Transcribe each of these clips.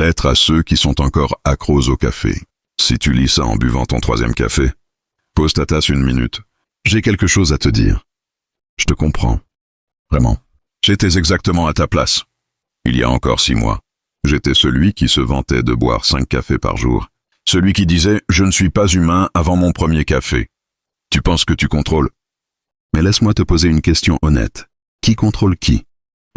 Lettre à ceux qui sont encore accros au café. Si tu lis ça en buvant ton 3e café, pose ta tasse 1 minute. J'ai quelque chose à te dire. Je te comprends. Vraiment. J'étais exactement à ta place. Il y a encore 6 mois. J'étais celui qui se vantait de boire 5 cafés par jour. Celui qui disait « Je ne suis pas humain avant mon premier café ». Tu penses que tu contrôles? Mais laisse-moi te poser une question honnête. Qui contrôle qui?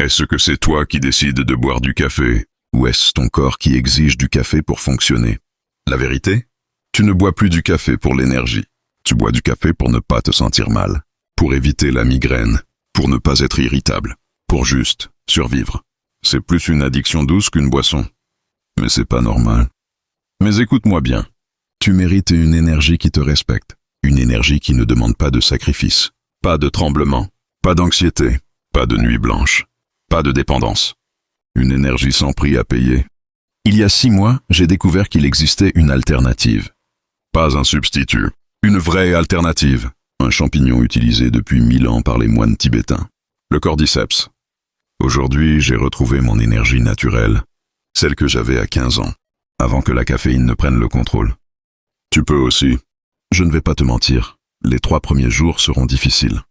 Est-ce que c'est toi qui décides de boire du café? Ou est-ce ton corps qui exige du café pour fonctionner? La vérité? Tu ne bois plus du café pour l'énergie. Tu bois du café pour ne pas te sentir mal, pour éviter la migraine, pour ne pas être irritable, pour juste survivre. C'est plus une addiction douce qu'une boisson. Mais c'est pas normal. Mais écoute-moi bien. Tu mérites une énergie qui te respecte. Une énergie qui ne demande pas de sacrifice. Pas de tremblement. Pas d'anxiété. Pas de nuit blanche. Pas de dépendance. Une énergie sans prix à payer. Il y a 6 mois, j'ai découvert qu'il existait une alternative. Pas un substitut. Une vraie alternative. Un champignon utilisé depuis 1000 ans par les moines tibétains. Le cordyceps. Aujourd'hui, j'ai retrouvé mon énergie naturelle. Celle que j'avais à 15 ans. Avant que la caféine ne prenne le contrôle. Tu peux aussi. Je ne vais pas te mentir. Les 3 premiers jours seront difficiles.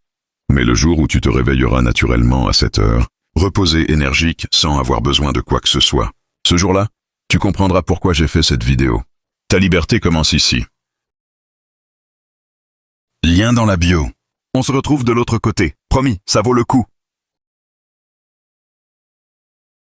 Mais le jour où tu te réveilleras naturellement à 7 heures, reposé, énergique, sans avoir besoin de quoi que ce soit, ce jour-là, tu comprendras pourquoi j'ai fait cette vidéo. Ta liberté commence ici. Lien dans la bio. On se retrouve de l'autre côté. Promis, ça vaut le coup.